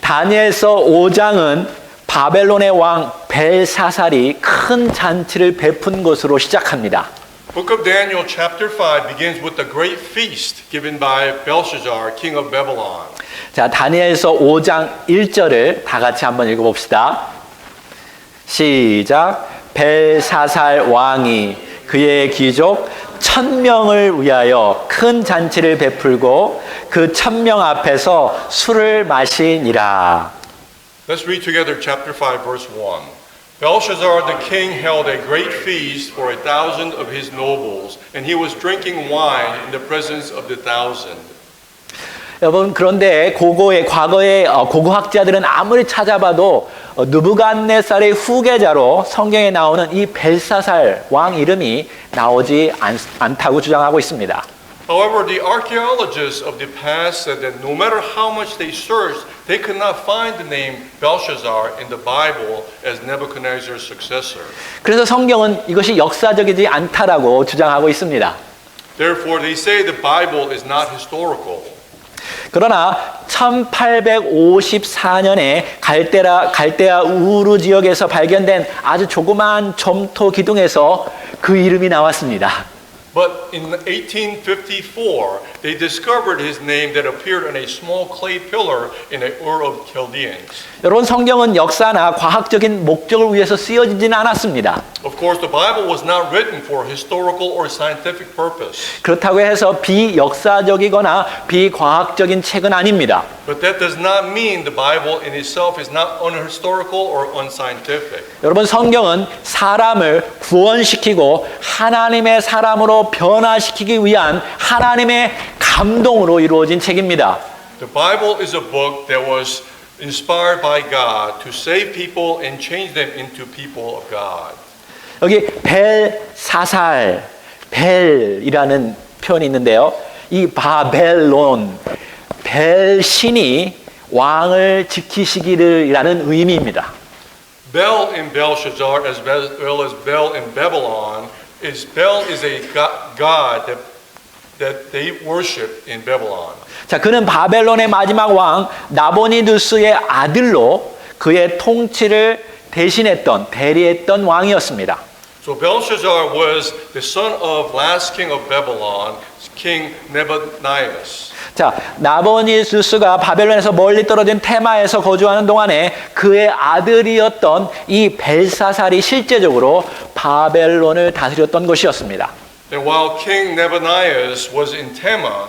다니엘서 5장은 바벨론의 왕 벨사살이 큰 잔치를 베푼 것으로 시작합니다. Book of Daniel chapter 5 begins with the great feast given by Belshazzar, king of Babylon. 자, 다니엘서 5장 1절을 다 같이 한번 읽어봅시다. 시작. 벨사살 왕이 그의 귀족 1000명을 위하여 큰 잔치를 베풀고 그 1000명 앞에서 술을 마시니라. Let's read together chapter 5 verse 1. Belshazzar the king held a great feast for 1,000 of his nobles, and he was drinking wine in the presence of the 1,000. 여러분, 그런데 과거의 고고학자들은 아무리 찾아봐도 느부갓네살의 후계자로 성경에 나오는 이 벨사살 왕 이름이 나오지 않다고 주장하고 있습니다. However, the archaeologists of the past said that no matter how much they searched, they could not find the name Belshazzar in the Bible as Nebuchadnezzar's successor. 그래서 성경은 이것이 역사적이지 않다라고 주장하고 있습니다. Therefore, they say the Bible is not historical. 그러나 1854년에 갈대아 우르 지역에서 발견된 아주 조그마한 점토 기둥에서 그 이름이 나왔습니다. But in 1854, they discovered his name that appeared on a small clay pillar in a Ur of Chaldeans. 여러분, 성경은 역사나 과학적인 목적을 위해서 쓰여지지는 않았습니다. Of course, the Bible was not written for historical or scientific purpose. 그렇다고 해서 비역사적이거나 비과학적인 책은 아닙니다. But that does not mean the Bible in itself is not unhistorical or unscientific. 여러분, 성경은 사람을 구원시키고 하나님의 사람으로 변화시키기 위한 하나님의 감동으로 이루어진 책입니다. The Bible is a book that was inspired by God to save people and change them into people of God. 여기 벨사살, 벨이라는 표현이 있는데요. 이 바벨론, 벨신이 왕을 지키시기를이라는 의미입니다. Bel in Belshazzar as well as Bel in Babylon is a god that they worship in Babylon. 자, 그는 바벨론의 마지막 왕 나보니두스의 아들로 그의 통치를 대리했던 왕이었습니다. So Belshazzar was the son of last king of Babylon, King Nebuchadnezzar. 자, 나보니두스가 바벨론에서 멀리 떨어진 테마에서 거주하는 동안에 그의 아들이었던 이 벨사살이 실제적으로 바벨론을 다스렸던 것이었습니다. And while King Nebuchadnezzar was in Tema,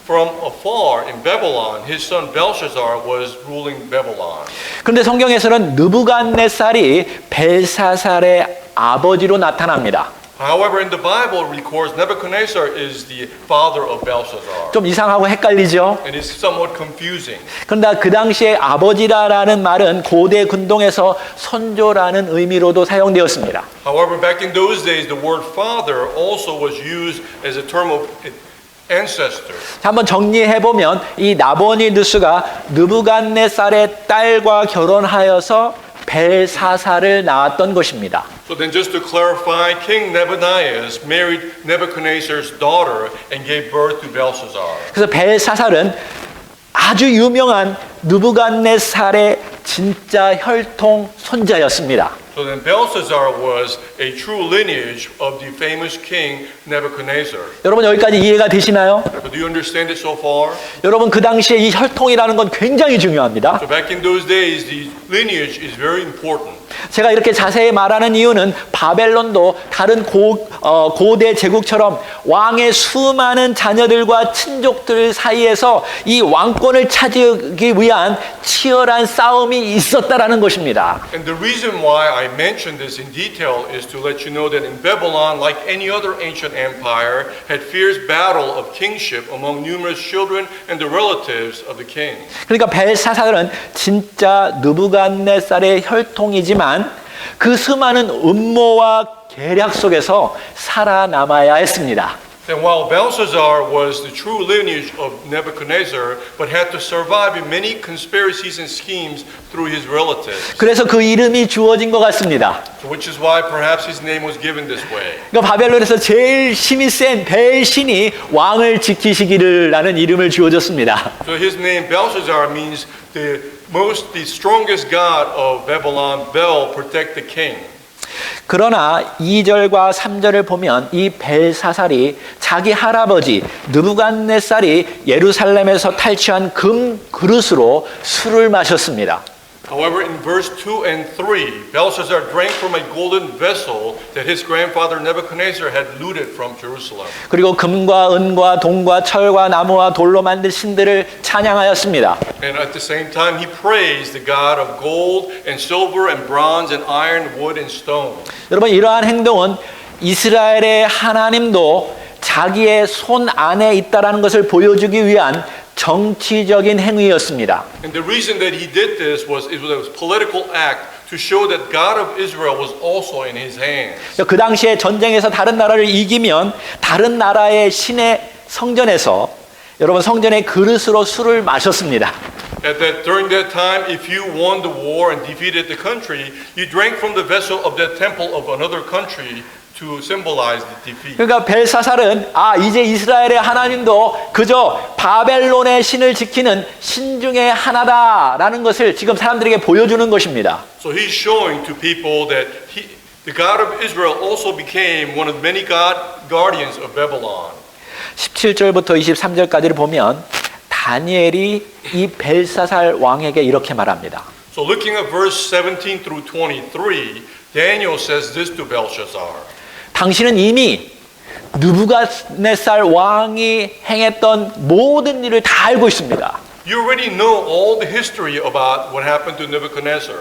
from afar in Babylon, his son Belshazzar was ruling Babylon. 그런데 성경에서는 느부갓네살이 벨사살의 아버지로 나타납니다. However, in the Bible, it records Nebuchadnezzar is the father of Belshazzar. 좀 이상하고 헷갈리죠? And it's somewhat confusing. 그런데 그 당시에 아버지라는 말은 고대 근동에서 선조라는 의미로도 사용되었습니다. However, back in those days, the word father also was used as a term of ancestor. 한번 정리해 보면 이 나보니두스가 느부갓네살의 딸과 결혼하여서 벨사살을 낳았던 것입니다. So then just to clarify, King Nebuchadnezzar married Nebuchadnezzar's daughter and gave birth to Belshazzar. 그래서 벨사살은 아주 유명한 느부갓네살의 진짜 혈통 손자였습니다. So then Belshazzar was a true lineage of the famous king Nebuchadnezzar. 여러분, 여기까지 이해가 되시나요? So do you understand it so far? 여러분, 그 당시에 이 혈통이라는 건 굉장히 중요합니다. So back in those days, the lineage is very important. 제가 이렇게 자세히 말하는 이유는 바벨론도 다른 고대 제국처럼 왕의 수많은 자녀들과 친족들 사이에서 이 왕권을 차지하기 위한 치열한 싸움이 있었다라는 것입니다. And the reason why I mention this in detail is to let you know that in Babylon, like any other ancient empire, had fierce battle of kingship among numerous children and the relatives of the king. 그러니까 벨사살은 진짜 느부갓네살의 혈통이지만 그 수많은 음모와 계략 속에서 살아남아야 했습니다. And while Belshazzar was the true lineage of Nebuchadnezzar, but had to survive in many conspiracies and schemes through his relatives. 그래서 그 이름이 주어진 것 같습니다. So which is why perhaps his name was given this way. 그러니까 바벨론에서 제일 힘이 센 벨신이 왕을 지키시기를 라는 이름을 주어졌습니다. So his name Belshazzar means the the strongest god of Babylon, Bel, protect the king. 그러나 2절과 3절을 보면 이 벨사살이 자기 할아버지 느부갓네살이 예루살렘에서 탈취한 금 그릇으로 술을 마셨습니다. However, in verse 2 and 3, Belshazzar drank from a golden vessel that his grandfather Nebuchadnezzar had looted from Jerusalem. 그리고 금과 은과 동과 철과 나무와 돌로 만든 신들을 찬양하였습니다. And at the same time, he praised the God of gold and silver and bronze and iron, wood and stone. 여러분, 이러한 행동은 이스라엘의 하나님도 자기의 손 안에 있다라는 것을 보여주기 위한 정치적인 행위였습니다. And the reason that he did this was it was a political act to show that God of Israel was also in his hands. 그 당시에 전쟁에서 다른 나라를 이기면 다른 나라의 신의 성전에서 여러분 성전의 그릇으로 술을 마셨습니다. During that time, if you won the war and defeated the country, you drank from the vessel of the temple of another country to symbolize the defeat. 그러니까 벨사살은 이제 이스라엘의 하나님도 그저 바벨론의 신을 지키는 신 중에 하나다라는 것을 지금 사람들에게 보여주는 것입니다. So he's showing to people that the God of Israel also became one of many guardians of Babylon. 17절부터 23절까지를 보면 다니엘이 이 벨사살 왕에게 이렇게 말합니다. So looking at verse 17 through 23, Daniel says this to Belshazzar. 당신은 이미 느부갓네살 왕이 행했던 모든 일을 다 알고 있습니다. You already know all the history about what happened to Nebuchadnezzar.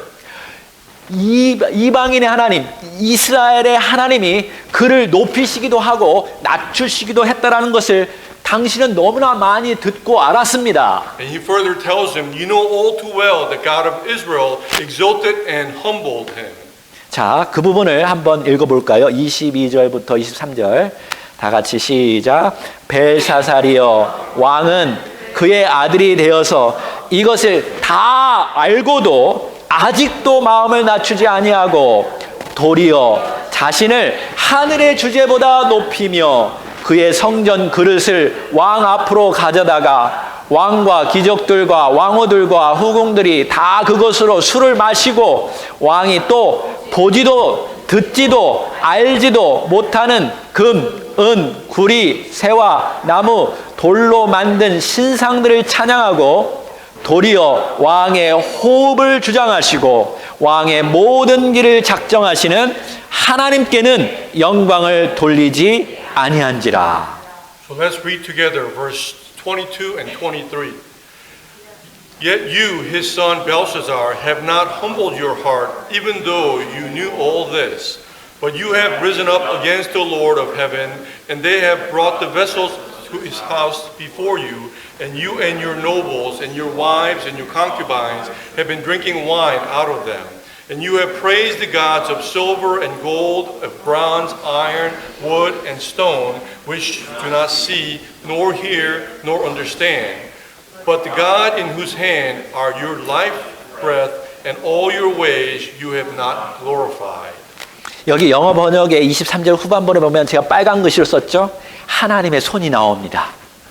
이방인의 하나님, 이스라엘의 하나님이 그를 높이시기도 하고 낮추시기도 했다라는 것을 당신은 너무나 많이 듣고 알았습니다. And he further tells him, you know all too well that God of Israel exalted and humbled him. 자, 그 부분을 한번 읽어볼까요? 22절부터 23절 다 같이 시작. 벨사살이여 왕은 그의 아들이 되어서 이것을 다 알고도 아직도 마음을 낮추지 아니하고 도리어 자신을 하늘의 주제보다 높이며 그의 성전 그릇을 왕 앞으로 가져다가 왕과 귀족들과 왕후들과 후궁들이 다 그것으로 술을 마시고 왕이 또 보지도 듣지도 알지도 못하는 금, 은, 구리, 새와 나무, 돌로 만든 신상들을 찬양하고 도리어 왕의 호흡을 주장하시고 왕의 모든 길을 작정하시는 하나님께는 영광을 돌리지 아니한지라. So let's read together verse 22 and 23. Yet you, his son Belshazzar, have not humbled your heart, even though you knew all this. But you have risen up against the Lord of heaven, and they have brought the vessels to his house before you, and you and your nobles and your wives and your concubines have been drinking wine out of them. And you have praised the gods of silver and gold, of bronze, iron, wood, and stone, which do not see, nor hear, nor understand. But the God in whose hand are your life, breath, and all your ways you have not glorified. 여기 영어 번역의 23절 후반부에 보면 제가 빨간 글씨로 썼죠. 하나님의 손이 나옵니다.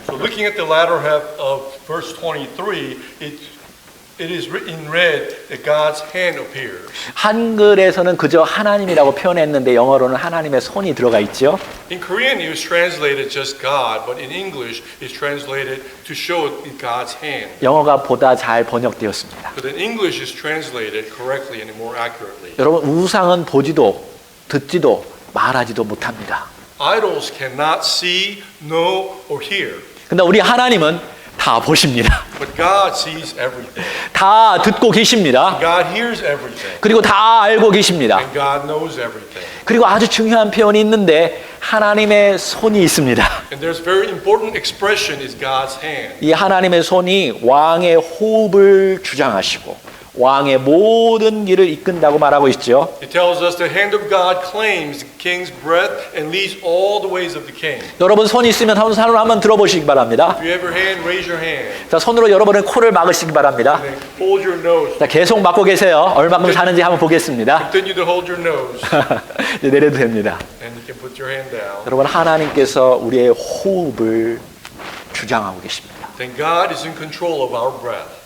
So looking at the latter half of verse 23, it is written in red that God's hand appears. 한글에서는 그저 하나님이라고 표현했는데 영어로는 하나님의 손이 들어가 있죠. In Korean it was translated just God, but in English it's translated to show God's hand. 영어가 보다 잘 번역되었습니다. But in English it's translated correctly and more accurately. 여러분, 우상은 보지도 듣지도 말하지도 못합니다. Idols cannot see, know, or hear. 근데 우리 하나님은 다 보십니다. But God sees everything. 다 듣고 계십니다. God hears everything. 그리고 다 알고 계십니다. And God knows everything. 그리고 아주 중요한 표현이 있는데 하나님의 손이 있습니다. And there's very important expression is God's hand. 이 하나님의 손이 왕의 호흡을 주장하시고 왕의 모든 길을 이끈다고 말하고 있죠. It tells us the hand of God claims the king's breath and leads all the ways of the king. 여러분 손이 있으면 손으로 한번 들어보시기 바랍니다. If you have your hand, raise your hand. 자, 손으로 여러분의 코를 막으시기 바랍니다. And hold your nose. 자, 계속 막고 계세요. 얼마큼 사는지 한번 보겠습니다. Continue to hold your nose. 이제 내려도 됩니다. And you can put your hand down. 여러분, 하나님께서 우리의 호흡을 주장하고 계십니다. Then God is in control of our breath.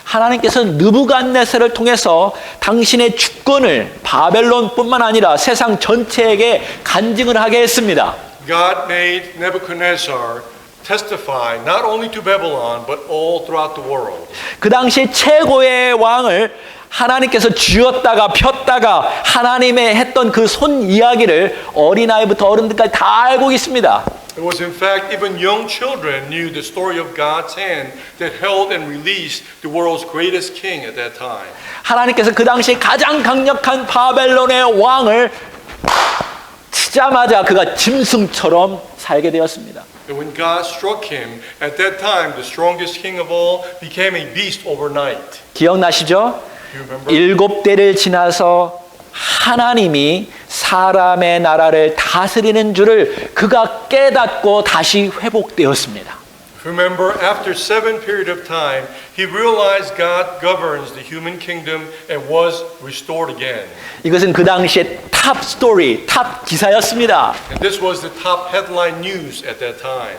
하나님께서는 느부갓네살을 통해서 당신의 주권을 바벨론뿐만 아니라 세상 전체에게 간증을 하게 했습니다. God made Nebuchadnezzar testify not only to Babylon but all throughout the world. 그 당시 최고의 왕을 하나님께서 쥐었다가 폈다가 하나님의 했던 그 손 이야기를 어린아이부터 어른들까지 다 알고 있습니다. It was in fact even young children knew the story of God's hand that held and released the world's greatest king at that time. 하나님께서 그 당시 가장 강력한 바벨론의 왕을 치자마자 그가 짐승처럼 살게 되었습니다. And when God struck him, at that time the strongest king of all became a beast overnight. 기억나시죠? You remember? 7대를 지나서 하나님이 사람의 나라를 다스리는 줄을 그가 깨닫고 다시 회복되었습니다. Remember, after 7 period of time, he realized God governs the human kingdom and was restored again. 이것은 그 당시의 탑 스토리, 탑 기사였습니다. And this was the top headline news at that time.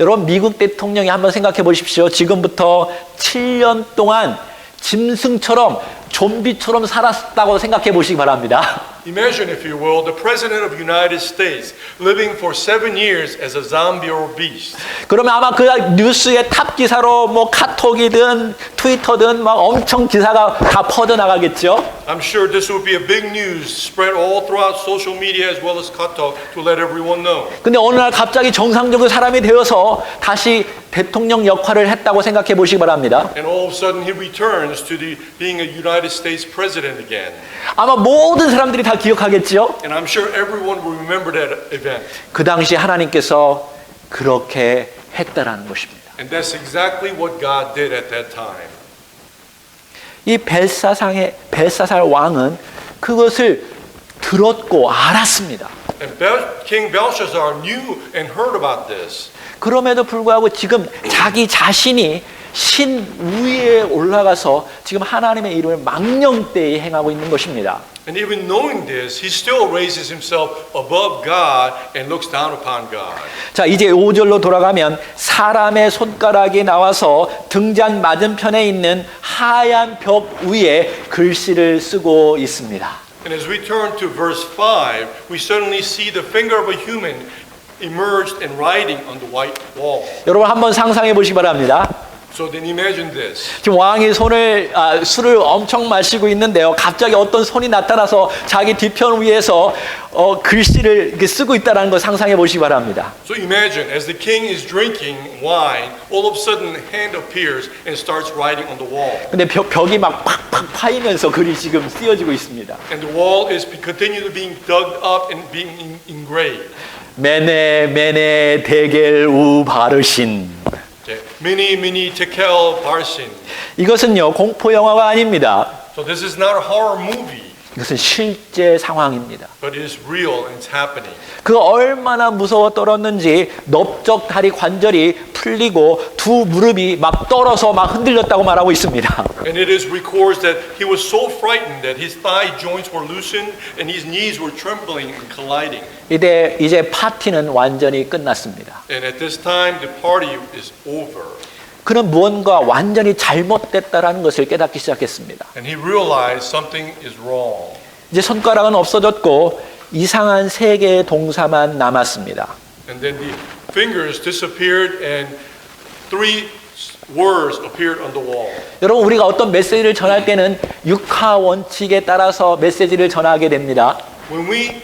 여러분 미국 대통령이 한번 생각해 보십시오. 지금부터 7년 동안 짐승처럼 좀비처럼 살았다고 생각해 보시기 바랍니다. Imagine, if you will, the president of the United States living for 7 years as a zombie or beast. 그러면 아마 그 뉴스의 탑 기사로 뭐 카톡이든 트위터든 막 엄청 기사가 다 퍼져 나가겠죠. I'm sure this would be a big news spread all throughout social media as well as Kato to let everyone know. 근데 어느 날 갑자기 정상적인 사람이 되어서 다시 대통령 역할을 했다고 생각해 보시기 바랍니다. And all of a sudden he returns to being a United States president again. 아마 모든 사람들이 다 기억하겠죠. And I'm sure everyone will remember that event. 그 당시 하나님께서 그렇게 했다라는 것입니다. And that's exactly what God did at that time. 이 벨사살 왕은 그것을 들었고 알았습니다. And King Belshazzar knew and heard about this. 그럼에도 불구하고 지금 자기 자신이 신 위에 올라가서 지금 하나님의 이름을 망령되이 행하고 있는 것입니다. And even knowing this, he still raises himself above God and looks down upon God. 자, 이제 5절로 돌아가면 사람의 손가락이 나와서 등잔 맞은편에 있는 하얀 벽 위에 글씨를 쓰고 있습니다. And as we turn to verse 5, we suddenly see the finger of a human emerged and writing on the white wall. 여러분 한번 상상해 보시기 바랍니다. So then imagine this. 지금 왕이 술을 엄청 마시고 있는데요. 갑자기 어떤 손이 나타나서 자기 뒤편 위에서 글씨를 이렇게 쓰고 있다는 걸 상상해 보시기 바랍니다. So imagine, as the king is drinking wine, all of a sudden a hand appears and starts writing on the wall. 근데 벽이 막 팍팍 파이면서 글이 지금 쓰여지고 있습니다. And the wall is continually being dug up and being engraved. 메네 데겔 우 바르신. Mini, mini, tekel, parsin. 이것은요 공포 영화가 아닙니다. So this is not a horror movie, 이것은 실제 상황입니다. but it is real and it's happening. 그 얼마나 무서워 떨었는지 넓적 다리 관절이 풀리고 두 무릎이 막 떨어서 막 흔들렸다고 말하고 있습니다. And it is records that he was so frightened that his thigh joints were loosened and his knees were trembling and colliding. 이제 파티는 완전히 끝났습니다. And at this time, the party is over. 그는 무언가 완전히 잘못됐다라는 것을 깨닫기 시작했습니다. And he realized something is wrong. 이제 손가락은 없어졌고 이상한 세 개의 동사만 남았습니다. And then the fingers disappeared and 3 words appeared on the wall. 여러분 우리가 어떤 메시지를 전할 때는 육하 원칙에 따라서 메시지를 전하게 됩니다. When we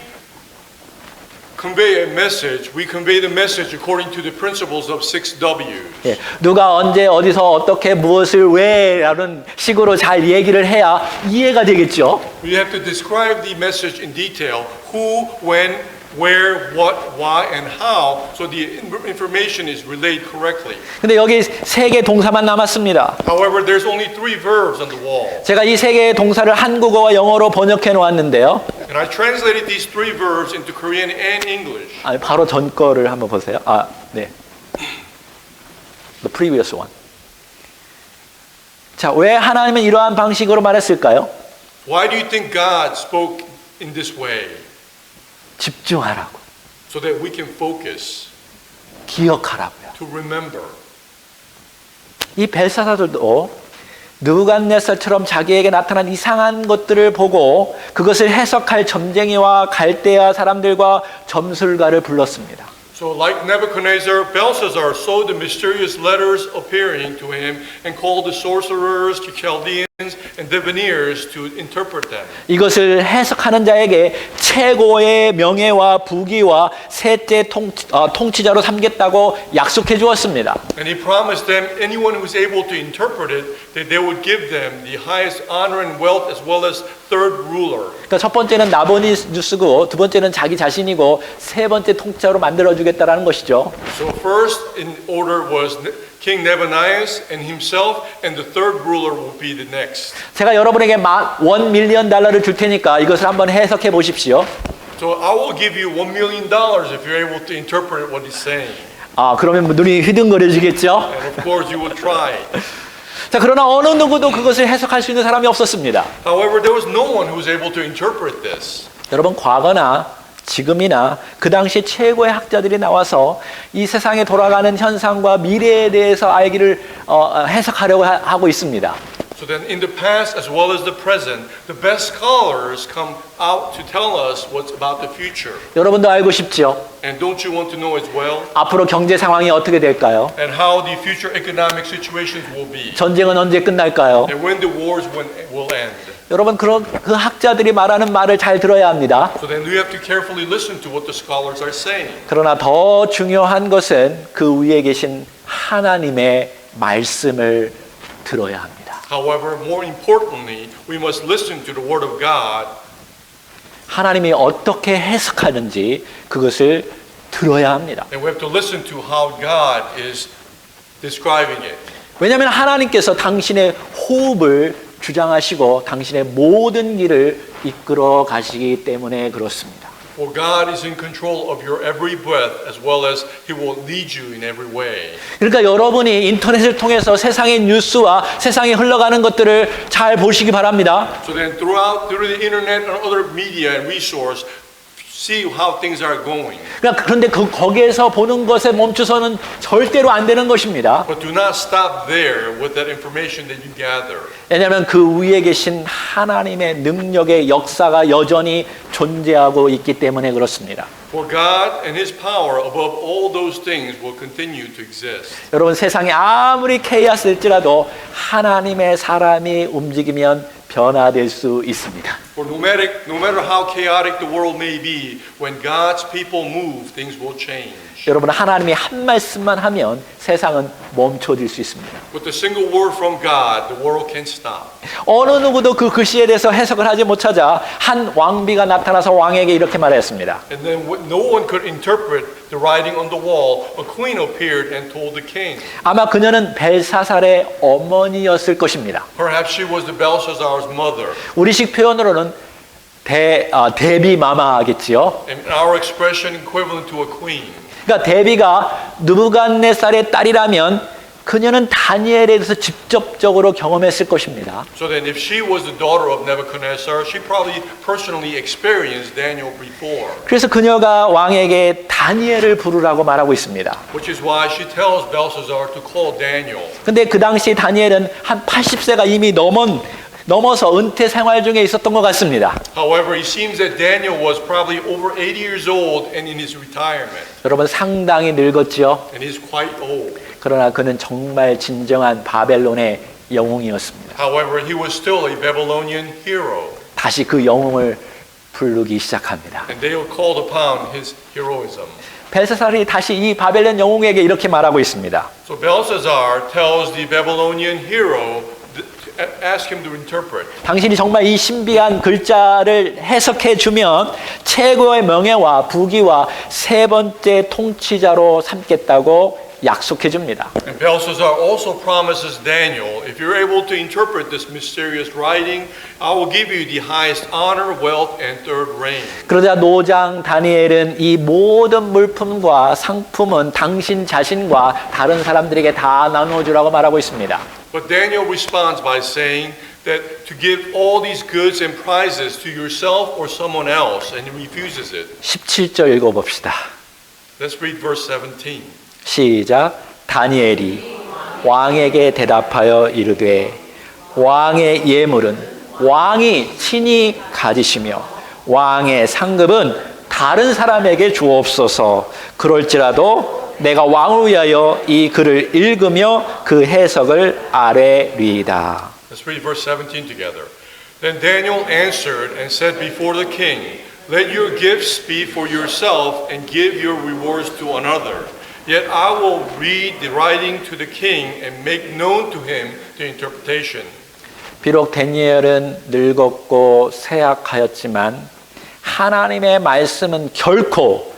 convey a message, we convey the message according to the principles of 6W's. 예, 누가 언제 어디서 어떻게 무엇을 왜라는 식으로 잘 얘기를 해야 이해가 되겠죠. We have to describe the message in detail: who, when, where, what, why, and how, so the information is relayed correctly. 근데 여기 세 개 동사만 남았습니다. However, there's only 3 verbs on the wall. 제가 이 세 개의 동사를 한국어와 영어로 번역해 놓았는데요. And I translated these 3 verbs into Korean and English. 아니, 바로 전 거를 한번 보세요. 네. The previous one. 자, 왜 하나님은 이러한 방식으로 말했을까요? Why do you think God spoke in this way? 집중하라고. So that we can focus, 기억하라고요. to remember. 이 벨사사들도 느부갓네살처럼 자기에게 나타난 이상한 것들을 보고 그것을 해석할 점쟁이와 갈대아 사람들과 점술가를 불렀습니다. So like Nebuchadnezzar, Belshazzar saw the mysterious letters appearing to him and called the sorcerers, the Chaldeans, and diviners to interpret them. 이것을 해석하는 자에게 최고의 명예와 부귀와 셋째 통치자로 삼겠다고 약속해 주었습니다. And he promised them, anyone who was able to interpret it, that they would give them the highest honor and wealth as well as third ruler. 그러니까 첫 번째는 나보니누스고 두 번째는 자기 자신이고 세 번째 통치자로 만들어 주겠다라는 것이죠. So first in order was King Nebuchadnezzar and himself, and the third ruler will be the next. 제가 여러분에게 $1 million 줄 테니까 이것을 한번 해석해 보십시오. So I will give you $1 million if you're able to interpret what he's saying. 아, 그러면 눈이 휘둥거려지겠죠? And of course you will try. 자, 그러나 어느 누구도 그것을 해석할 수 있는 사람이 없었습니다. However, there was no one who was able to interpret this. 여러분, 과거나 지금이나 그 당시 최고의 학자들이 나와서 이 세상에 돌아가는 현상과 미래에 대해서 알기를 해석하려고 하고 있습니다. So then in the past as well as the present, the best scholars come out to tell us what's about the future. 여러분도 알고 싶죠? And don't you want to know as well? 앞으로 경제 상황이 어떻게 될까요? And how the future economic situations will be. 전쟁은 언제 끝날까요? And when the wars will end. 여러분, 그 학자들이 말하는 말을 잘 들어야 합니다. So then we have to carefully listen to what the scholars are saying. 그러나 더 중요한 것은 그 위에 계신 하나님의 말씀을 들어야 합니다. However, more importantly, we must listen to the word of God. 하나님이 어떻게 해석하는지 그것을 들어야 합니다. And we have to listen to how God is describing it. 왜냐하면 하나님께서 당신의 호흡을 주장하시고 당신의 모든 길을 이끌어 가시기 때문에 그렇습니다. For God is in control of your every breath as well as He will lead you in every way. 그러니까 여러분이 인터넷을 통해서 세상의 뉴스와 세상에 흘러가는 것들을 잘 보시기 바랍니다. So then through the internet and other media and resource, see how things are going. 그런데 거기에서 보는 것에 멈춰서는 절대로 안 되는 것입니다. But do not stop there with that information that you gather. 왜냐하면 그 위에 계신 하나님의 능력의 역사가 여전히 존재하고 있기 때문에 그렇습니다. For God and His power above all those things will continue to exist. 여러분, 세상이 아무리 케이아스일지라도 하나님의 사람이 움직이면 변화될 수 있습니다. For no matter how chaotic the world may be, when God's people move, things will change. 여러분, 하나님이 한 말씀만 하면 세상은 멈춰질 수 있습니다. With a single word from God, the world can stop. 어느 누구도 그 글씨에 대해서 해석을 하지 못하자 한 왕비가 나타나서 왕에게 이렇게 말했습니다. And then no one could interpret the writing on the wall. A queen appeared and told the king. 아마 그녀는 벨사살의 어머니였을 것입니다. Perhaps she was the Belshazzar's mother. 우리식 표현으로는 데비 마마겠지요. In our expression, equivalent to a queen. 그러니까 데비가 느부갓네살의 딸이라면 그녀는 다니엘에 대해서 직접적으로 경험했을 것입니다. So then, if she was the daughter of Nebuchadnezzar, she probably personally experienced Daniel before. 그래서 그녀가 왕에게 다니엘을 부르라고 말하고 있습니다. Which is why she tells Belshazzar to call Daniel. 근데 그 당시 다니엘은 한 80세가 이미 넘어서 은퇴 생활 중에 있었던 것 같습니다. However, it seems that Daniel was probably over 80 years old and in his retirement. 여러분, 상당히 늙었지요. And he's quite old. 그러나 그는 정말 진정한 바벨론의 영웅이었습니다. However, he was still a Babylonian hero. 다시 그 영웅을 부르기 시작합니다. And they called upon his heroism. 벨사살이 다시 이 바벨론 영웅에게 이렇게 말하고 있습니다. So Belshazzar tells the Babylonian hero, ask him to interpret. 당신이 정말 이 신비한 글자를 해석해 주면 최고의 명예와 부귀와 세 번째 통치자로 삼겠다고 약속해 줍니다. And Belshazzar also promises Daniel, if you're able to interpret this mysterious writing, I will give you the highest honor, wealth, and third reign. 그러자 노장 다니엘은 이 모든 물품과 상품은 당신 자신과 다른 사람들에게 다 나눠주라고 말하고 있습니다. But Daniel responds by saying that to give all these goods and prizes to yourself or someone else, and he refuses it. 17절 읽어봅시다. Let's read verse 17. 시작. 다니엘이 왕에게 대답하여 이르되 왕의 예물은 왕이 친히 가지시며 왕의 상급은 다른 사람에게 주옵소서. 그럴지라도 내가 왕을 위하여 이 글을 읽으며 그 해석을 아뢰리이다. Let's read verse 17 together. Then Daniel answered and said before the king, Let your gifts be for yourself and give your rewards to another. Yet I will read the writing to the king and make known to him the interpretation. 비록 다니엘은 늙었고 쇠약하였지만 하나님의 말씀은 결코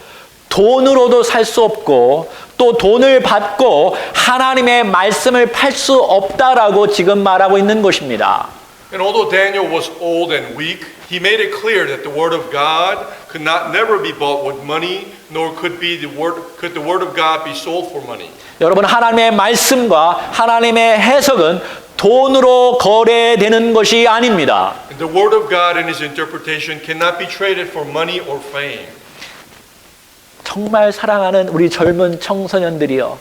돈으로도 살 수 없고 또 돈을 받고 하나님의 말씀을 팔 수 없다라고 지금 말하고 있는 것입니다. And although Daniel was old and weak, he made it clear that the word of God could not never be bought with money, nor could the word of God be sold for money. 여러분, 하나님의 말씀과 하나님의 해석은 돈으로 거래되는 것이 아닙니다. And the word of God and his interpretation cannot be traded for money or fame. 정말 사랑하는 우리 젊은 청소년들이여,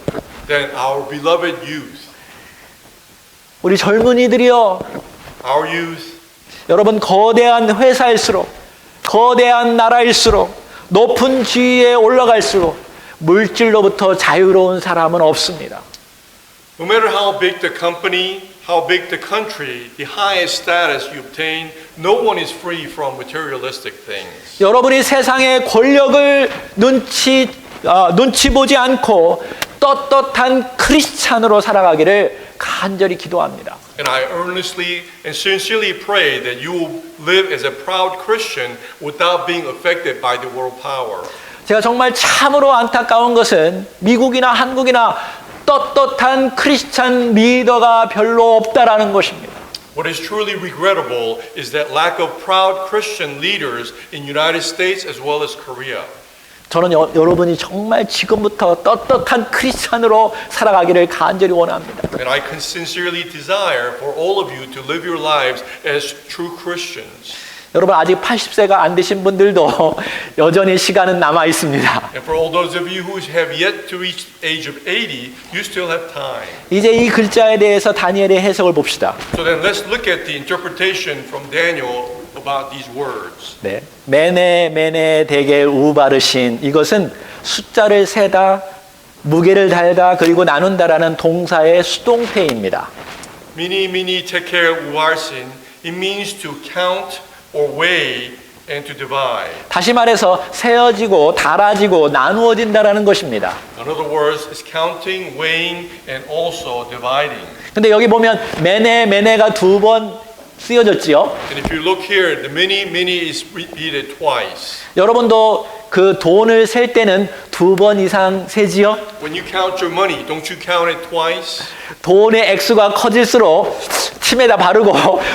Then our beloved youth, 우리 젊은이들이여, our youth, 여러분, 거대한 회사일수록, 거대한 나라일수록, 높은 지위에 올라갈수록 물질로부터 자유로운 사람은 없습니다. no matter how big the company, how big the country, the highest status you obtain, no one is free from materialistic things. 여러분이 세상의 권력을 눈치 보지 않고 떳떳한 크리스찬으로 살아가기를 간절히 기도합니다. And I earnestly and sincerely pray that you will live as a proud Christian without being affected by the world power. 제가 정말 참으로 안타까운 것은 미국이나 한국이나 떳떳한 크리스찬 리더가 별로 없다라는 것입니다. What is truly regrettable is that lack of proud Christian leaders in United States as well as Korea. 저는 여러분이 정말 지금부터 떳떳한 크리스찬으로 살아가기를 간절히 원합니다. And I can sincerely desire for all of you to live your lives as true Christians. 여러분, 아직 80세가 안 되신 분들도 여전히 시간은 남아 있습니다. And for all those of you who have yet to reach the age of 80, you still have time. 이제 이 글자에 대해서 다니엘의 해석을 봅시다. So then let's look at the interpretation from Daniel about these words. 네. 메네 대게 우바르신, 이것은 숫자를 세다, 무게를 달다, 그리고 나눈다라는 동사의 수동태입니다. Mini tekel uarsin. It means to count or weigh and to divide. 다시 말해서 세어지고 달아지고 나누어진다라는 것입니다. In other words, it's counting, weighing, and also dividing. 근데 여기 보면 메네가 두 번 쓰여졌지요. And if you look here, the mini is repeated twice. 여러분도 그 돈을 셀 때는 두 번 이상 세지요. When you count your money, don't you count it twice? 돈의 액수가 커질수록 침에다 바르고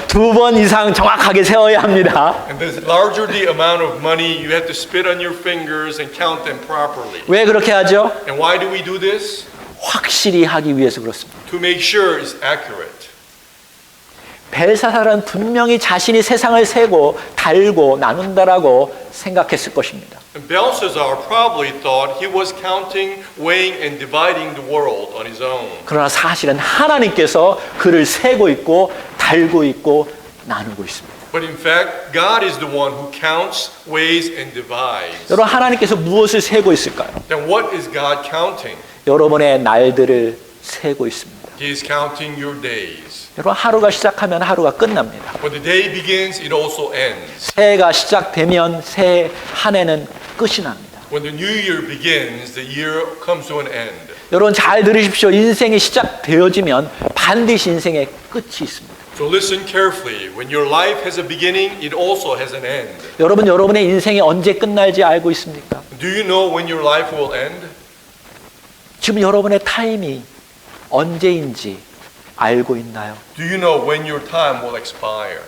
두 번 이상 정확하게 세어야 합니다. And the larger the amount of money, you have to spit on your fingers and count them properly. 왜 그렇게 하죠? And why do we do this? 확실히 하기 위해서 그렇습니다. To make sure it's accurate. 벨사살은 분명히 자신이 세상을 세고 달고 나눈다라고 생각했을 것입니다. And Belshazzar probably thought he was counting, weighing, and dividing the world on his own. 그러나 사실은 하나님께서 그를 세고 있고 달고 있고 나누고 있습니다. But in fact, God is the one who counts, weighs, and divides. 여러분, 하나님께서 무엇을 세고 있을까요? Then what is God counting? 여러분의 날들을 세고 있습니다. He is counting your days. 여러분, 하루가 시작하면 하루가 끝납니다. When the day begins, it also ends. 새해가 시작되면 새해 한 해는 끝이 납니다. When the new year begins, the year comes to an end. 여러분, 잘 들으십시오. 인생이 시작되어지면 반드시 인생의 끝이 있습니다. So listen carefully. When your life has a beginning, it also has an end. 여러분의 인생이 언제 끝날지 알고 있습니까? Do you know when your life will end? 지금 여러분의 타임이 언제인지 알고 있나요? Do you know when your time will expire?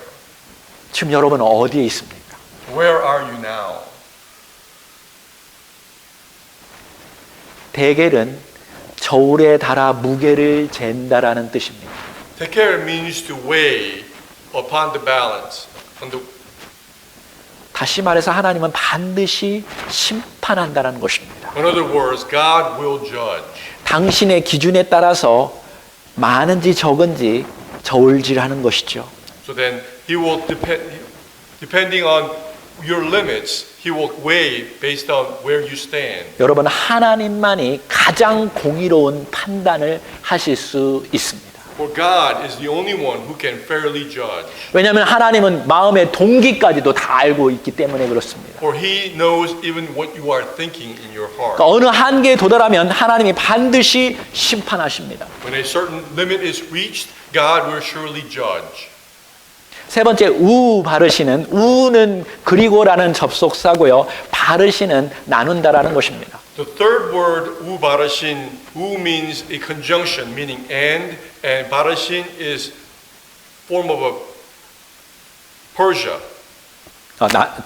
지금 여러분은 어디에 있습니까? Where are you now? 대겔은 저울에 달아 무게를 잰다라는 뜻입니다. Teker means to weigh upon the balance. 다시 말해서 하나님은 반드시 심판한다는 것입니다. In other words, God will judge. 당신의 기준에 따라서 많은지 적은지 저울질하는 것이죠. So then he will depending on your limits, he will weigh based on where you stand. 여러분, 하나님만이 가장 공의로운 판단을 하실 수 있습니다. For God is the only one who can fairly judge. 왜냐하면 하나님은 마음의 동기까지도 다 알고 있기 때문에 그렇습니다. For he knows even what you are thinking in your heart. 그러니까 어느 한계에 도달하면 하나님이 반드시 심판하십니다. When a certain limit is reached, God will surely judge. 세 번째, 우 바르시는, 우는 그리고라는 접속사고요. 바르시는 나눈다라는 것입니다. The third word, u barashin, u means a conjunction, meaning and barashin is form of a Persia.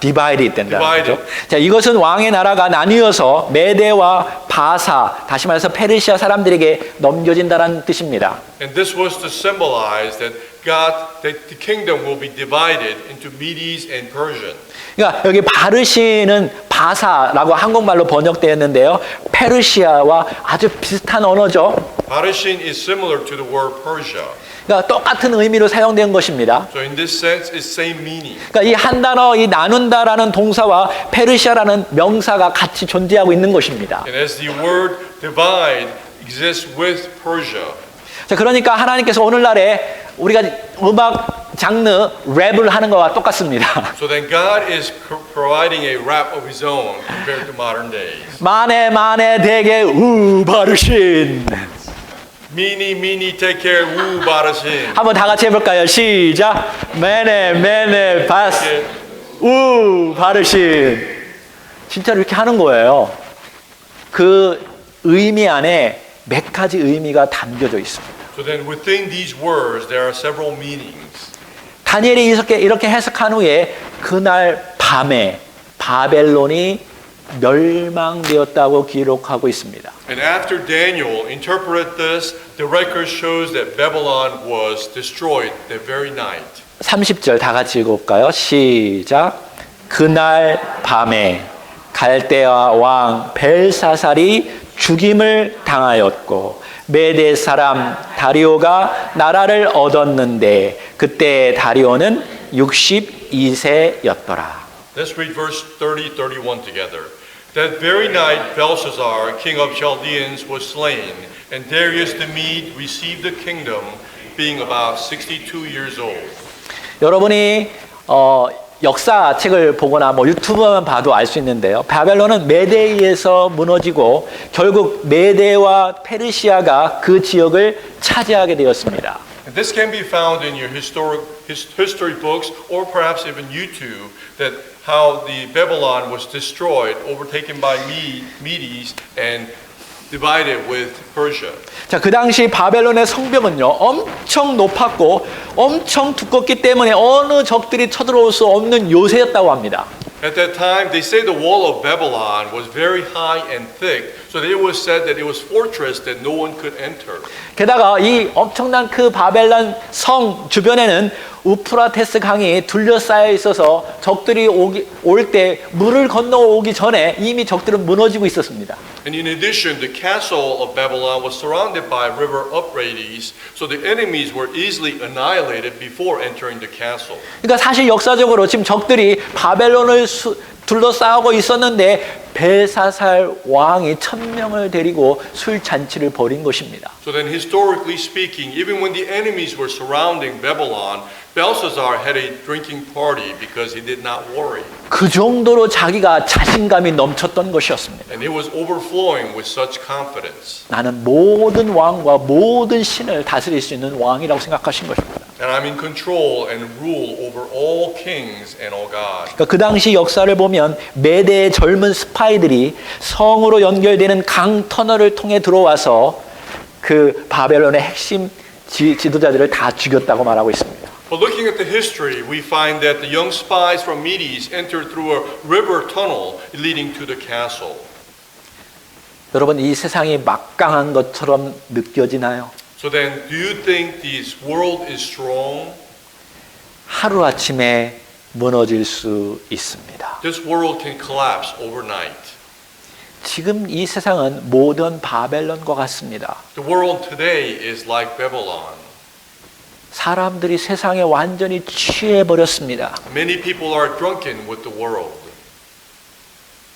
디바이드 된다. Divided. 그렇죠? 자, 이것은 왕의 나라가 나뉘어서 메대와 바사, 다시 말해서 페르시아 사람들에게 넘겨진다는 뜻입니다. And this was to symbolize that the kingdom will be divided into Medes and Persian. 그러니까 여기 바르시는 바사라고 한국말로 번역되었는데요. 페르시아와 아주 비슷한 언어죠. Barashin is similar to the word Persia. 그러니까 똑같은 의미로 사용된 것입니다. So in this sense, it's same meaning. 그러니까 이 한 단어, 이 나눈다라는 동사와 페르시아라는 명사가 같이 존재하고 있는 것입니다. And as the word divide exists with Persia. 자, 그러니까 하나님께서 오늘날에 우리가 음악 장르 랩을 하는 것과 똑같습니다. So then God is providing a rap of his own compared to modern days. 만에 되게 바르신. Mini take care 우 바르신. 한번 다 같이 해볼까요? 시작. 매네 바스 우 바르신. 진짜로 이렇게 하는 거예요. 그 의미 안에 몇 가지 의미가 담겨져 있습니다. So then within these words there are several meanings. 다니엘이 이렇게 해석한 후에 그날 밤에 바벨론이 멸망되었다고 기록하고 있습니다. And after Daniel interpreted this, the record shows that Babylon was destroyed that very night. 30절 다 같이 읽어볼까요? 시작. 그날 밤에 갈대아 왕 벨사살이 죽임을 당하였고 메대 사람 다리오가 나라를 얻었는데 그때 다리오는 62세였더라. Let's read verse 30, 31 together. That very night Belshazzar, king of Chaldeans, was slain, and Darius the Mede received the kingdom, being about 62 years old. 여러분이 역사책을 보거나 유튜브만 봐도 알 수 있는데요. 바벨론은 메대에 의해서 무너지고 결국 메대와 페르시아가 그 지역을 차지하게 되었습니다. And this can be found in your history books or perhaps even YouTube, that how the Babylon was destroyed, overtaken by Medes and divided with Persia. 자, 그 당시 바벨론의 성벽은요, 엄청 높았고 엄청 두껍기 때문에 어느 적들이 쳐들어올 수 없는 요새였다고 합니다. At that time, they say the wall of Babylon was very high and thick, so it was said that it was fortress that no one could enter. 게다가 이 엄청난 그 바벨론 성 주변에는 우프라테스 강이 둘러싸여 있어서 적들이 올 때 물을 건너오기 전에 이미 적들은 무너지고 있었습니다. And in addition, the castle of Babylon was surrounded by river Euphrates, so the enemies were easily annihilated before entering the castle. 그러니까 사실 역사적으로 지금 적들이 바벨론을 둘러싸고 있었는데 벨사살 왕이 1000명을 데리고 술 잔치를 벌인 것입니다. So then historically speaking, even when the enemies were surrounding Babylon, Belshazzar had a drinking party because he did not worry. 그 정도로 자기가 자신감이 넘쳤던 것이었습니다. And it was overflowing with such confidence. 나는 모든 왕과 모든 신을 다스릴 수 있는 왕이라고 생각하신 것입니다. And I'm in control and rule over all kings and all gods. 그러니까 그 당시 역사를 보면 메대의 젊은 스파이들이 성으로 연결되는 강 터널을 통해 들어와서 그 바벨론의 핵심 지도자들을 다 죽였다고 말하고 있습니다. But looking at the history, we find that the young spies from Medes entered through a river tunnel leading to the castle. 여러분, 이 세상이 막강한 것처럼 느껴지나요? So then, do you think this world is strong? 하루아침에 무너질 수 있습니다. This world can collapse overnight. 지금 이 세상은 모던 바벨론과 같습니다. The world today is like Babylon. 사람들이 세상에 완전히 취해버렸습니다. Many people are drunken with the world.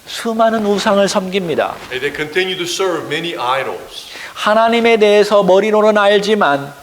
수많은 우상을 섬깁니다. And they continue to serve many idols. 하나님에 대해서 머리로는 알지만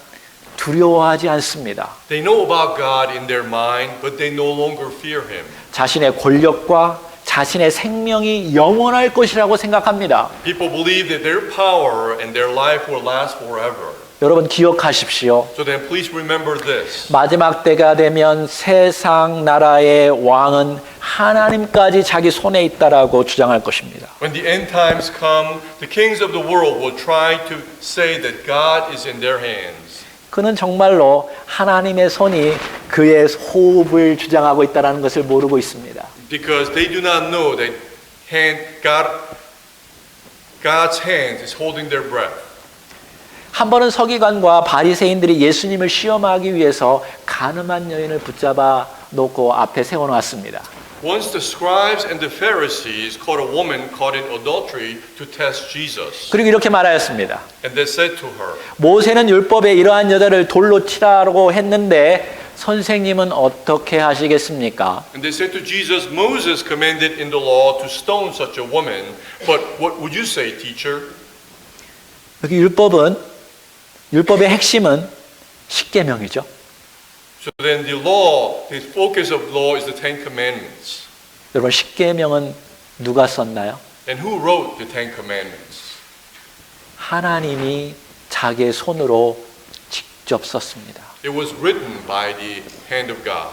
두려워하지 않습니다. They know about God in their mind, but they no longer fear Him. 자신의 권력과 자신의 생명이 영원할 것이라고 생각합니다. People believe that their power and their life will last forever. 여러분 기억하십시오. So then please remember this. 마지막 때가 되면 세상 나라의 왕은 하나님까지 자기 손에 있다라고 주장할 것입니다. When the end times come, the kings of the world will try to say that God is in their hands. 그는 정말로 하나님의 손이 그의 호흡을 주장하고 있다는 것을 모르고 있습니다. Because they do not know that God's hands is holding their breath. 한 번은 서기관과 바리새인들이 예수님을 시험하기 위해서 가늠한 여인을 붙잡아 놓고 앞에 세워놓았습니다. Once the scribes and the Pharisees caught a woman caught in adultery to test Jesus. 그리고 이렇게 말하였습니다. And they said to her, 모세는 율법에 이러한 여자를 돌로 치라고 했는데 선생님은 어떻게 하시겠습니까? and they said to Jesus, Moses commanded in the law to stone such a woman, but what would you say, teacher? 여기 율법의 핵심은 십계명이죠. So then the law, the focus of law is the Ten Commandments. 여러분 십계명은 누가 썼나요? And who wrote the Ten Commandments? 하나님이 자기의 손으로 직접 썼습니다. It was written by the hand of God.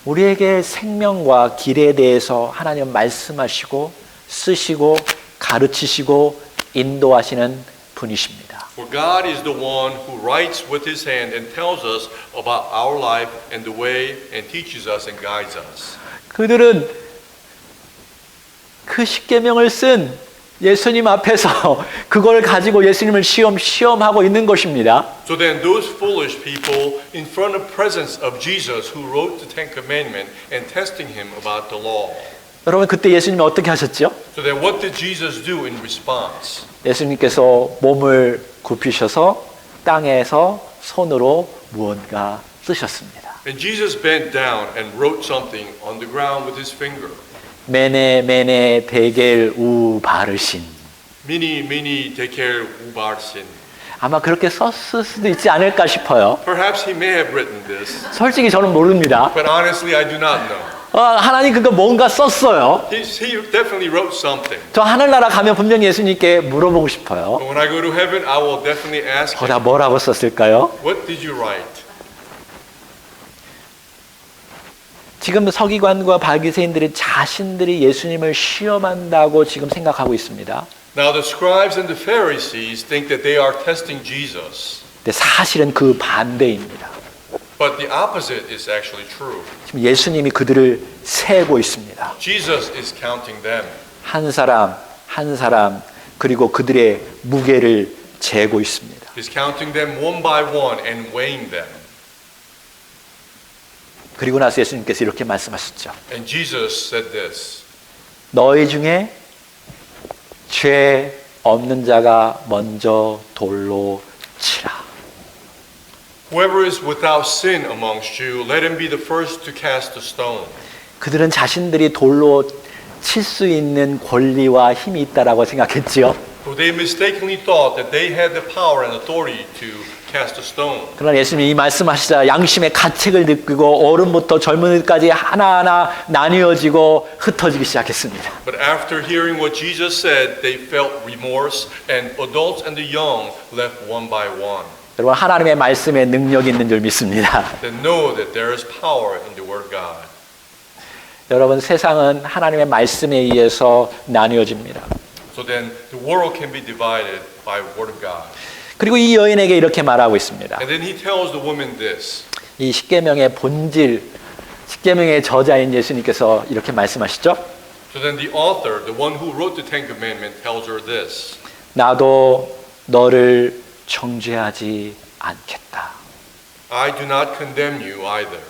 우리에게 생명과 길에 대해서 하나님은 말씀하시고 쓰시고 가르치시고 인도하시는 분이십니다. For God is the one who writes with his hand and tells us about our life and the way and teaches us and guides us. 그들은 그 십계명을 쓴 예수님 앞에서 그걸 가지고 예수님을 시험하고 있는 것입니다. So then those foolish people in front of presence of Jesus who wrote the Ten Commandments and testing him about the law. 여러분 그때 예수님이 어떻게 하셨죠? So then what did Jesus do in response? 예수님께서 몸을 굽히셔서 땅에서 손으로 무언가 쓰셨습니다. And Jesus bent down and wrote something on the ground with his finger. 메네 데겔 우 바르신. Mini tekel ubarsin. 아마 그렇게 썼을 수도 있지 않을까 싶어요. Perhaps he may have written this, 솔직히 저는 모릅니다. but honestly I do not know. 하나님 그거 뭔가 썼어요. He definitely wrote something. 저 하늘나라 가면 분명히 예수님께 물어보고 싶어요. But when I go to heaven, I will definitely ask 거기다 him, 뭐라고 썼을까요? what did you write? 지금 서기관과 바리새인들이 자신들이 예수님을 시험한다고 지금 생각하고 있습니다. Now the scribes and the Pharisees think that they are testing Jesus. 근데 사실은 그 반대입니다. But the opposite is actually true. 지금 예수님이 그들을 세고 있습니다. Jesus is counting them. 한 사람 한 사람 그리고 그들의 무게를 재고 있습니다. He's counting them one by one and weighing them. 그리고 나서 예수님께서 이렇게 말씀하셨죠. And Jesus said this. 너희 중에 죄 없는 자가 먼저 돌로 치라. Whoever is without sin amongst you, let him be the first to cast a stone. 그들은 자신들이 돌로 칠 수 있는 권리와 힘이 있다라고 생각했지요. For they mistakenly thought that they had the power and authority to cast a stone. 그러나 예수님이 이 말씀하시자 양심의 가책을 느끼고 어른부터 젊은이까지 하나하나 나뉘어지고 흩어지기 시작했습니다. But after hearing what Jesus said, they felt remorse, and adults and the young left one by one. 여러분 하나님의 말씀에 능력이 있는 줄 믿습니다. They know that there is power in the Word of God. 여러분 세상은 하나님의 말씀에 의해서 나뉘어집니다. So then the world can be divided by the Word of God. 그리고 이 여인에게 이렇게 말하고 있습니다. And then he tells the woman this. 이 십계명의 본질, 십계명의 저자인 예수님께서 이렇게 말씀하시죠. So then the author, the one who wrote the Ten Commandments, tells her this. 나도 너를 정죄하지 않겠다. I do not condemn you either.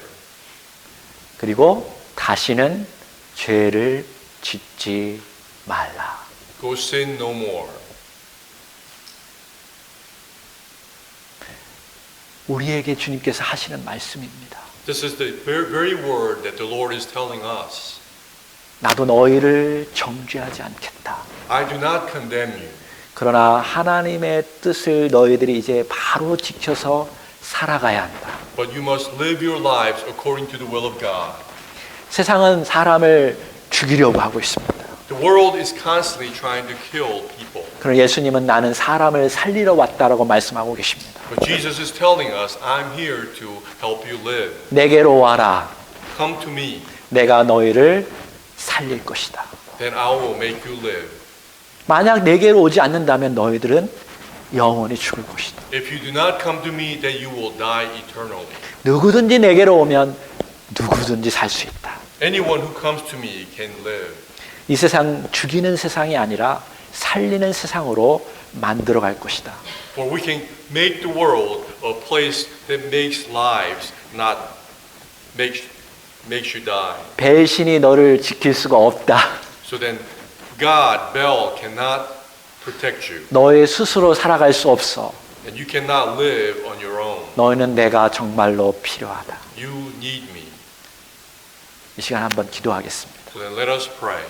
그리고 다시는 죄를 짓지 말라. Go sin no more. 우리에게 주님께서 하시는 말씀입니다. This is the very word that the Lord is telling us. 나도 너희를 정죄하지 않겠다. I do not condemn you. 그러나 하나님의 뜻을 너희들이 이제 바로 지켜서 살아가야 한다. But you must live your lives according to the will of God. 세상은 사람을 죽이려고 하고 있습니다. The world is constantly trying to kill people. 그러나 예수님은 나는 사람을 살리러 왔다라고 말씀하고 계십니다. But Jesus is telling us, I'm here to help you live. 내게로 와라. Come to me, 내가 너희를 살릴 것이다. then I will make you live. 만약 내게로 오지 않는다면 너희들은 영원히 죽을 것이다. If you do not come to me, then you will die eternally. 누구든지 내게로 오면 누구든지 살 수 있다. Anyone who comes to me can live. 이 세상 죽이는 세상이 아니라 살리는 세상으로 만들어 갈 것이다. For we can make the world a place that makes lives, not makes you die. 배신이 너를 지킬 수가 없다. So then God, Baal, cannot protect you. 너의 스스로 살아갈 수 없어. And you cannot live on your own. 너희는 내가 정말로 필요하다. You need me. 이 시간 한번 기도하겠습니다. So then let us pray.